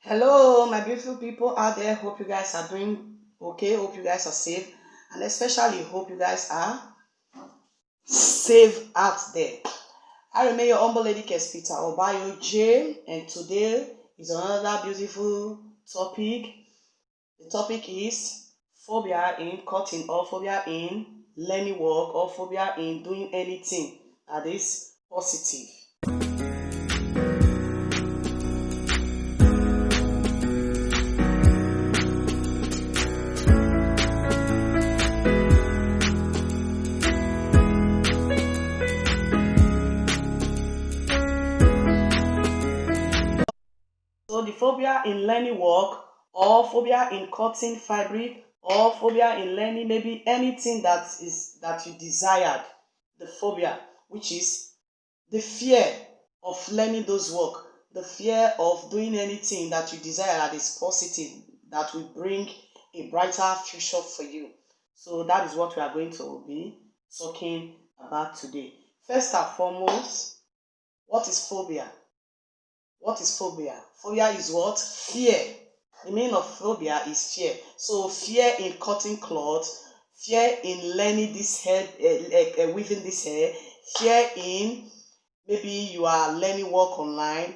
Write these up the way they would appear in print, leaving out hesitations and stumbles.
Hello, my beautiful people out there. Hope you guys are doing okay. Hope you guys are safe. And especially hope you guys are safe out there. I remain your humble lady, Kespita Obayo J. And today is another beautiful topic. The topic is phobia in cutting or phobia in learning work or phobia in doing anything that is positive. So the phobia in learning work or phobia in cutting fabric or phobia in learning maybe anything that you desired, the phobia, which is the fear of learning those work, the fear of doing anything that you desire that is positive, that will bring a brighter future for you. So that is what we are going to be talking about today. First and foremost, what is phobia? What is phobia? Phobia is what? Fear. The meaning of phobia is fear. So fear in cutting cloth, fear in learning this hair, weaving this hair, fear in maybe you are learning work online,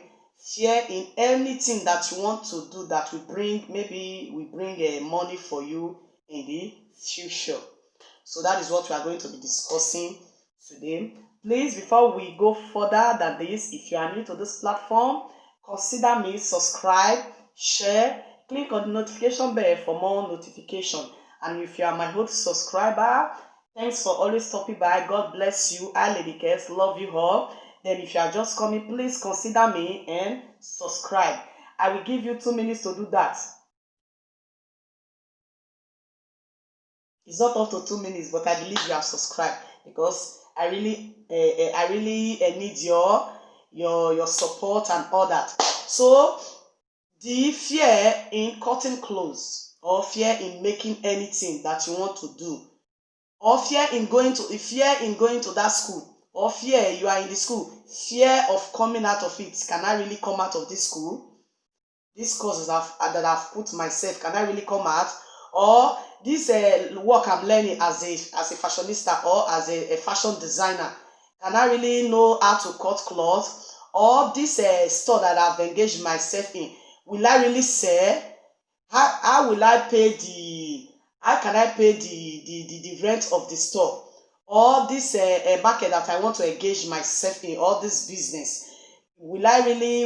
fear in anything that you want to do that will bring money for you in the future. So that is what we are going to be discussing today. Please, before we go further than this, if you are new to this platform, consider me subscribe, share, click on the notification bell for more notification. And if you are my old subscriber, thanks for always stopping by. God bless you. I, Lady Kes, love you all. Then if you are just coming, please consider me and subscribe. I will give you 2 minutes to do that. It's not up to 2 minutes, but I believe you have subscribed because I really need your support and all that. So the fear in cutting clothes or fear in making anything that you want to do, or fear in going to that school, or fear you are in the school, fear of coming out of it. Can I really come out of this school? These courses that I've put myself, can I really come out? Or this work I'm learning as a fashionista or as a fashion designer, can I really know how to cut cloth? Or this store that I've engaged myself in, will I really sell? How will I pay how can I pay the rent of the store? Or this market that I want to engage myself in, or this business, will I really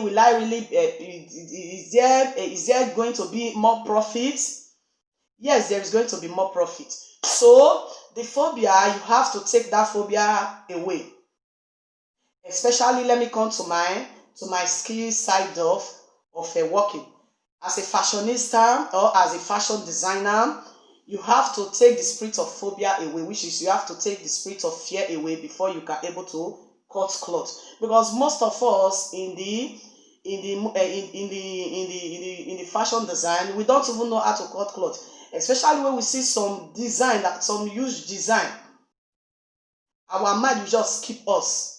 is there going to be more profit? Yes, there is going to be more profit. So the phobia, you have to take that phobia away. Especially, let me come to my skill side of working as a fashionista or as a fashion designer. You have to take the spirit of phobia away, which is you have to take the spirit of fear away before you can able to cut cloth. Because most of us in the fashion design, we don't even know how to cut cloth. Especially when we see some huge design, our mind will just skip us.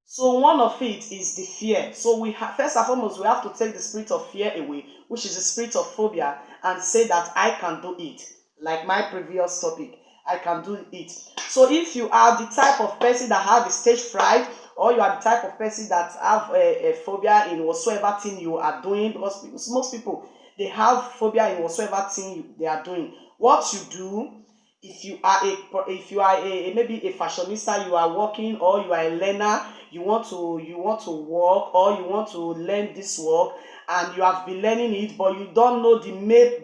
So one of it is the fear. So first and foremost, we have to take the spirit of fear away, which is the spirit of phobia, and say that I can do it. Like my previous topic, I can do it. So if you are the type of person that have a stage fright, or you are the type of person that have a phobia in whatsoever thing you are doing, because most people, they have phobia in whatsoever thing they are doing. What you do, if you are maybe a fashionista, you are working, or you are a learner, you want to work, or you want to learn this work, and you have been learning it, but you don't know the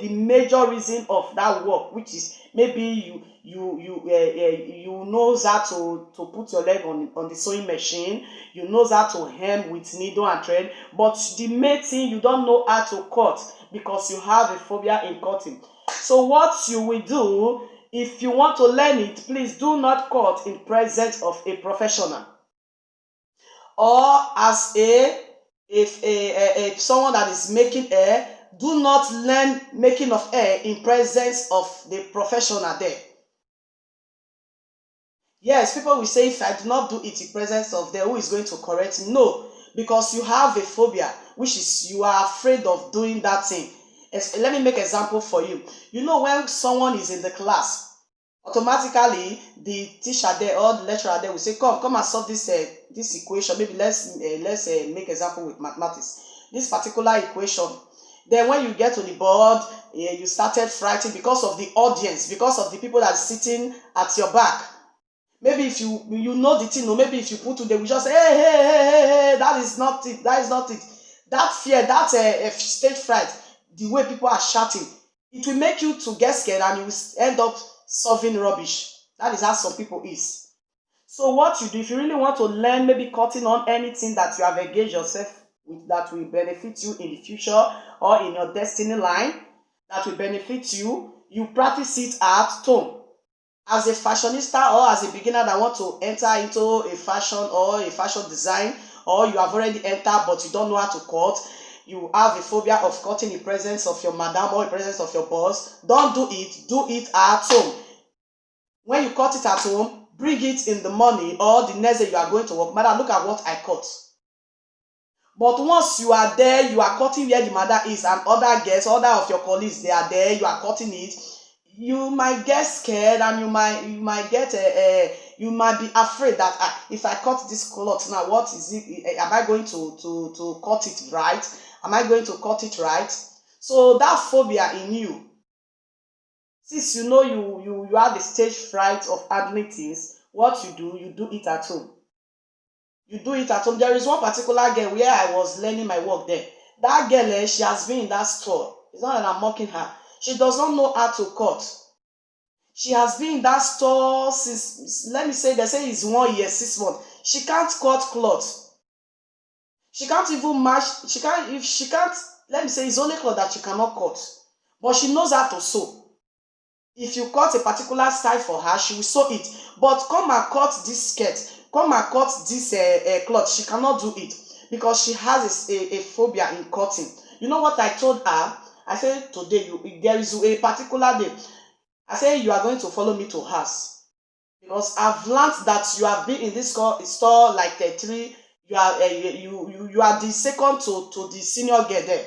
major reason of that work, which is maybe you knows how to put your leg on the sewing machine, you knows how to hem with needle and thread, but the main thing, you don't know how to cut because you have a phobia in cutting. So what you will do, if you want to learn it, please do not cut in presence of a professional, or as if someone that is making hair. Do not learn making of hair in presence of the professional there. Yes, people will say, if I do not do it in presence of them, who is going to correct me? No, because you have a phobia, which is you are afraid of doing that thing. Let me make an example for you. You know, when someone is in the class, automatically the teacher there or the lecturer there will say, come and solve this equation. Maybe let's make example with mathematics, this particular equation. Then when you get to the board, you started frightened because of the audience, because of the people that are sitting at your back. Maybe if you know the thing, or maybe if you put to, they will just say, hey, that is not it, that fear, that stage fright, the way people are shouting, it will make you to get scared and you will end up solving rubbish. That is how some people is. So what you do, if you really want to learn, maybe cutting on anything that you have engaged yourself with that will benefit you in the future or in your destiny line, that will benefit you, you practice it at home. As a fashionista or as a beginner that want to enter into a fashion or a fashion design, or you have already entered but you don't know how to cut, you have a phobia of cutting in presence of your madam or in presence of your boss, don't do it at home. When you cut it at home, bring it in the morning or the next day you are going to work. Madam, look at what I cut. But once you are there, you are cutting where the madam is, and other guests, other of your colleagues, they are there, you are cutting it, you might get scared and you might be afraid that if I cut this cloth now, what is it? Am I going to cut it right? Am I going to cut it right? So that phobia in you, since you know you have the stage fright of handling things, what you do it at home. You do it at home. There is one particular girl where I was learning my work there. That girl, she has been in that store. It's not that I'm mocking her. She does not know how to cut. She has been in that store since, let me say, they say it's 1 year, 6 months. She can't cut cloth. She can't even match. Let me say, it's only cloth that she cannot cut. But she knows how to sew. If you cut a particular style for her, she will sew it. But come and cut this skirt, come and cut this cloth, she cannot do it because she has a phobia in cutting. You know what I told her? I said, today, there is a particular day. I said, you are going to follow me to house. Because I've learned that you have been in this store like 3, you are the second to the senior girl there.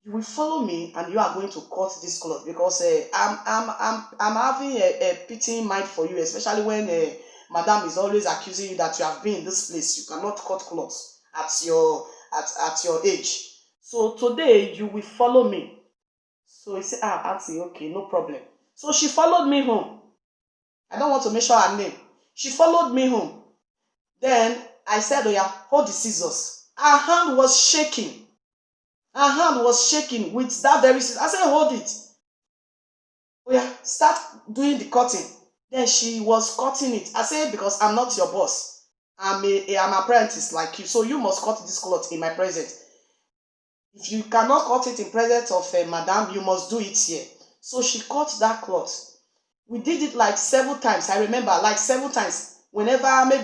You will follow me and you are going to cut this cloth because I'm having a pitying mind for you, especially when madam is always accusing you that you have been in this place. You cannot cut cloths at your age. So today you will follow me. So he said, auntie, okay, no problem. So she followed me home. I don't want to mention her name. She followed me home. Then I said, oh yeah, hold the scissors. Her hand was shaking. Her hand was shaking with that very scissors. I said, hold it. Oh yeah, start doing the cutting. Then she was cutting it. I said, because I'm not your boss. I'm an apprentice like you. So you must cut this cloth in my presence. If you cannot cut it in presence of madam, you must do it here. So she cut that cloth. We did it like 7 times. I remember, like 7 times. Whenever my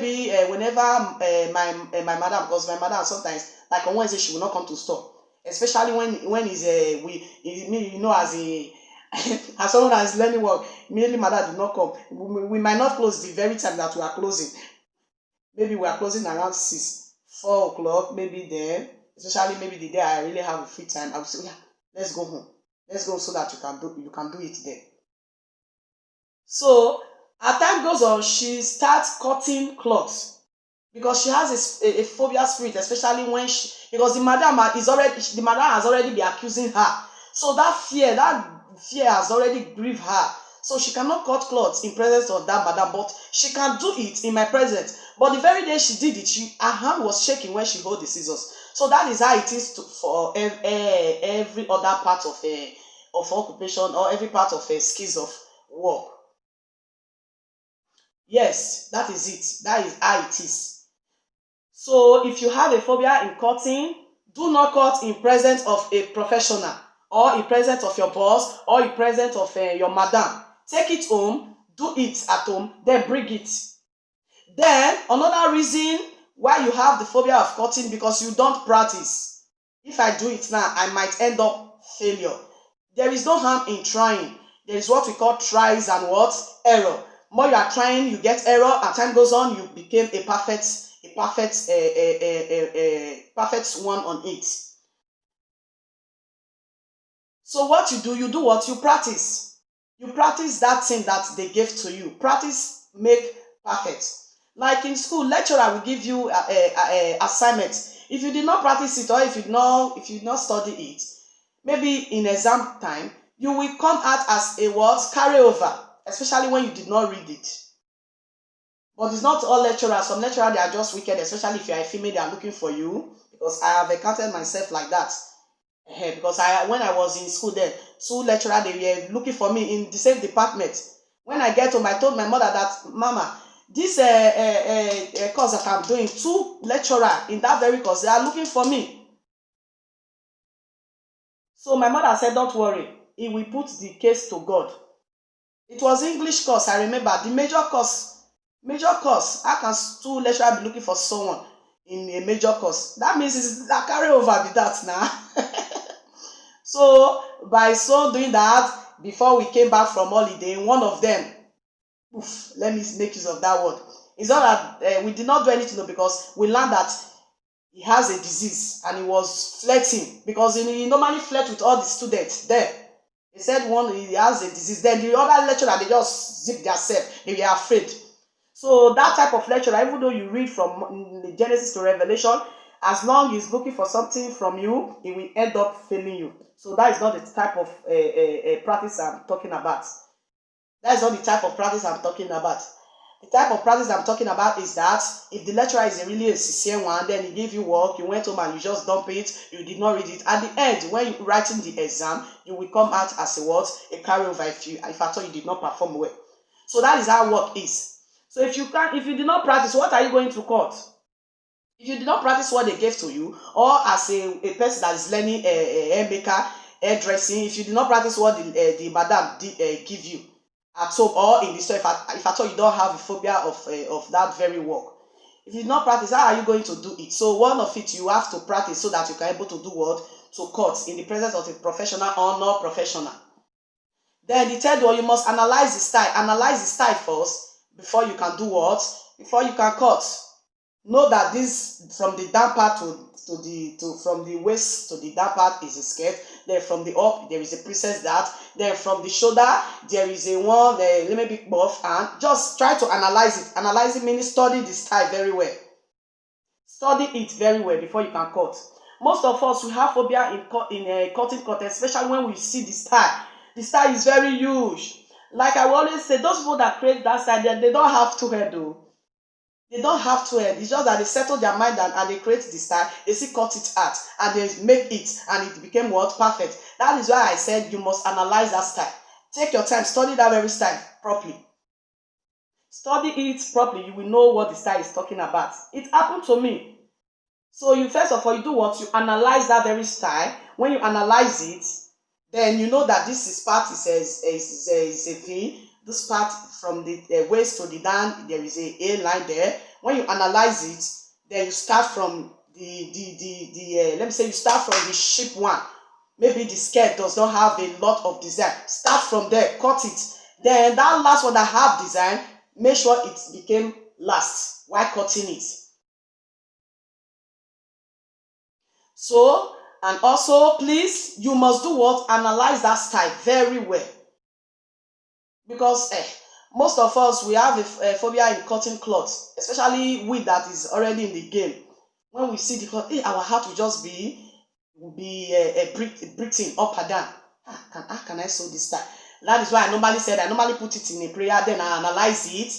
madam, because my madam sometimes, like on Wednesday, she will not come to store. Especially when as someone that is learning work, immediately madam did not come. We might not close the very time that we are closing. Maybe we are closing around 6, 4 o'clock, maybe then. Especially maybe the day I really have a free time, I will say, yeah, let's go home. Let's go so that you can do it there. So as time goes on, she starts cutting cloths because she has a phobia spirit, especially when because the madam has already been accusing her. So that fear has already grieved her. So she cannot cut cloths in presence of that madam, but she can do it in my presence. But the very day she did it, her hand was shaking when she held the scissors. So that is how it is for every other part of occupation or every part of skills of work. Yes, that is it. That is how it is. So if you have a phobia in cutting, do not cut in presence of a professional or in presence of your boss or in presence of your madam. Take it home, do it at home, then bring it. Then another reason why you have the phobia of cutting, because you don't practice. If I do it now, I might end up failure. There is no harm in trying. There is what we call tries and what? Error. More you are trying, you get error. As time goes on, you became a perfect a perfect perfect one on it. So what you do what? You practice. You practice that thing that they gave to you. Practice make perfect. Like in school, lecturer will give you a assignment. If you did not practice it, or if you did not study it, maybe in exam time, you will come out as a what? Carryover, especially when you did not read it. But it's not all lecturers. Some lecturers, they are just wicked, especially if you are a female, they are looking for you. Because I have encountered myself like that. Because when I was in school then, 2 lecturers, they were looking for me in the same department. When I get home, I told my mother that, Mama, this course that I'm doing, 2 lecturers in that very course, they are looking for me. So my mother said, don't worry, he will put the case to God. It was English course, I remember. The major course, how can 2 lecturers be looking for someone in a major course? That means it's a carryover with that now. So by so doing that, before we came back from holiday, one of them, let me make use of that word. It's not that we did not do anything, because we learned that he has a disease and he was flirting, because he normally flirt with all the students there. He said he has a disease. Then the other lecturer, they just zip themselves. They were afraid. So that type of lecturer, even though you read from the Genesis to Revelation, as long as he's looking for something from you, he will end up failing you. So that is not the type of practice I'm talking about. That is not the type of practice I'm talking about. The type of practice I'm talking about is that if the lecturer is really a sincere one, then he gave you work, you went home and you just dump it, you did not read it. At the end, when you're writing the exam, you will come out as a what? A carryover if at all you did not perform well. So that is how work is. So if you did not practice, what are you going to court? If you did not practice what they gave to you, or as a person that is learning hair maker, hairdressing, if you did not practice what the madam give you at home or in the store, if at all you don't have a phobia of that very work, if you did not practice, how are you going to do it? So one of it, you have to practice so that you can able to do what? To court in the presence of a professional or not professional. Then the third one, you must analyze the style. Analyze the style first before you can do what? Before you can cut. Know that this from the down part from the waist to the down part is a skirt. Then from the up there is a princess that. Then from the shoulder there is a one little bit buff, and just try to analyze it. Analyze it meaning study the style very well. Study it very well before you can cut. Most of us we have phobia in cutting cut, especially when we see the style. The style is very huge. Like I always say, those people that create that style, they don't have 2 head though. They don't have 2 head. It's just that they settle their mind and they create the style. They still cut it out and they make it, and it became what? Perfect. That is why I said you must analyze that style. Take your time, study that very style properly. Study it properly. You will know what the style is talking about. It happened to me. So you first of all, you do what? You analyze that very style. When you analyze it, then you know that this part is a V. This part from the waist to the down, there is a line there. When you analyze it, then you start from let me say you start from the shape one. Maybe the skirt does not have a lot of design. Start from there, cut it. Then that last one that have design, make sure it became last while cutting it. So, and also please, you must do what? Analyze that style very well. Because most of us, we have a phobia in cutting cloth, especially we that is already in the game. When we see the cloth, our heart will just be breathing up and down. How can I sew this style? That is why I normally put it in a prayer, then I analyze it.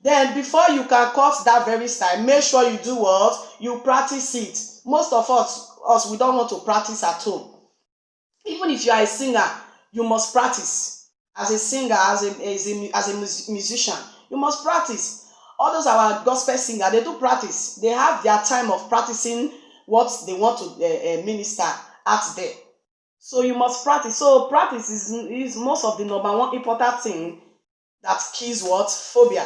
Then before you can cut that very style, make sure you do what? You practice it. Most of us, we don't want to practice at home. Even if you are a singer, you must practice. As a singer, as a musician, you must practice. All those our gospel singers, they do practice. They have their time of practicing what they want to minister out there. So you must practice. So practice is most of the number one important thing that kills what? Phobia.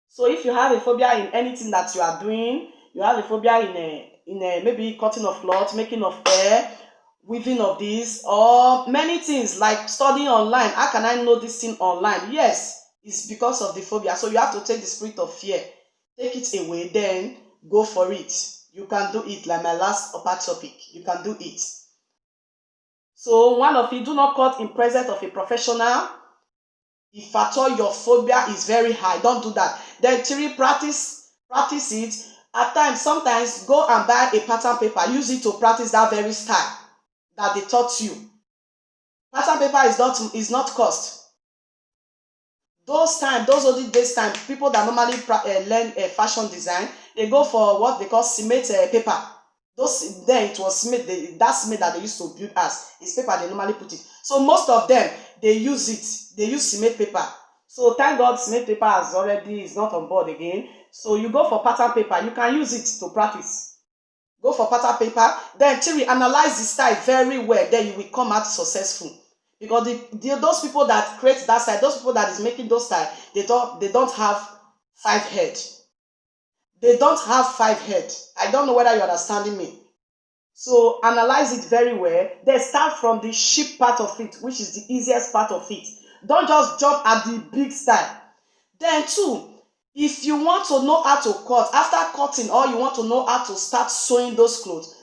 So if you have a phobia in anything that you are doing, you have a phobia in maybe cutting of cloth, making of hair, weaving of this, or many things like studying online. How can I know this thing online? Yes, it's because of the phobia. So you have to take the spirit of fear. take it away, then go for it. You can do it. Like my last upper topic, you can do it. So one of you, do not cut in presence of a professional. If at all your phobia is very high, don't do that. Then 3, practice it. At times, sometimes go and buy a pattern paper. Use it to practice that very style that they taught you. Pattern paper is not cost. Those olden days time, people that normally learn fashion design, they go for what they call cement paper. Then it was cement. That cement that they used to build as is paper they normally put it. So most of them, they use it. They use cement paper. So thank God cement paper is not on board again. So you go for pattern paper. You can use it to practice. Go for pattern paper. Then 3, analyze the style very well. Then you will come out successful. Because those people that create that style, those people that is making those style, they don't have 5 head. They don't have 5 head. I don't know whether you're understanding me. So analyze it very well. Then start from the cheap part of it, which is the easiest part of it. Don't just jump at the big style. Then 2, if you want to know how to cut, after cutting, or you want to know how to start sewing those clothes,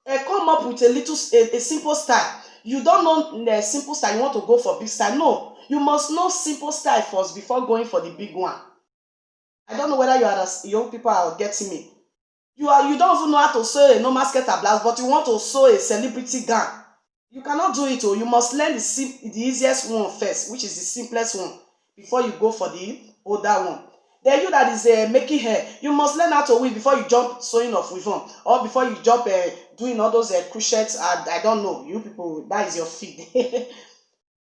come up with a simple style. You don't know the simple style, you want to go for big style. No, you must know simple style first before going for the big one. I don't know whether young people are getting me. You don't even know how to sew a normal skirt or blouse, but you want to sew a celebrity gown. You cannot do it. You must learn the easiest one first, which is the simplest one, before you go for the older one. Then you that is making hair, you must learn how to weave before you jump sewing of weave on, or before you jump doing all those crochets. I don't know. You people, that is your field.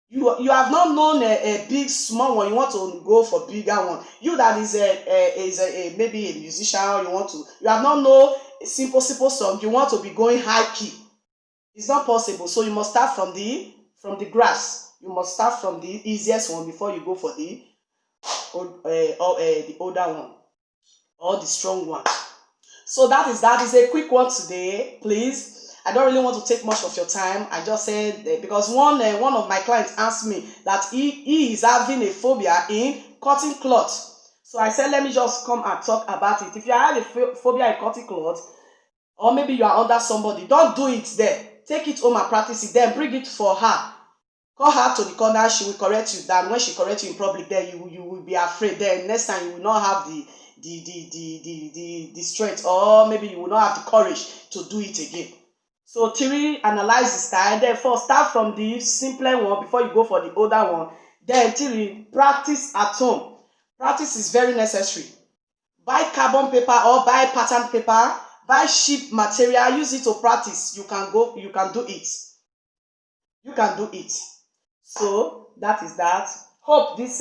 You have not known a big small one. You want to go for bigger one. You that is maybe a musician. You have not known a simple song. You want to be going high key. It's not possible. So you must start from the grass. You must start from the easiest one before you go for the older one or the strong one. So that is a quick one today, please. I don't really want to take much of your time. I just said because one of my clients asked me that he is having a phobia in cutting cloth. So I said, let me just come and talk about it. If you have a phobia in cutting cloth, or maybe you are under somebody, don't do it there. Take it home and practice it. Then bring it for her. Call her to the corner. She will correct you. Then when she corrects you in public, then you will be afraid. Then next time you will not have the strength, or maybe you will not have the courage to do it again. So 3, analyze the style. Then 4, start from the simpler one before you go for the older one. Then 3, practice at home. Practice is very necessary. Buy carbon paper or buy pattern paper. Buy cheap material. Use it to practice. You can do it. You can do it. So that is that. Hope this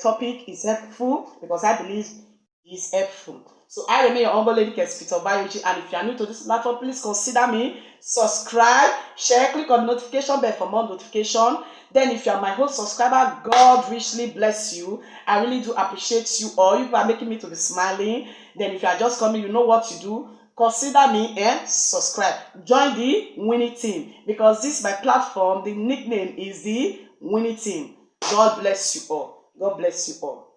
topic is helpful, because I believe it's helpful. So I remain your humble lady, Peter Bayoji, and if you are new to this platform, please consider me. Subscribe, share, click on the notification bell for more notification. Then if you are my whole subscriber, God richly bless you. I really do appreciate you all. You are making me to be smiling. Then if you are just coming, you know what to do. Consider me and subscribe. Join the winning team, because this is my platform. The nickname is the winning team. God bless you all. God bless you all.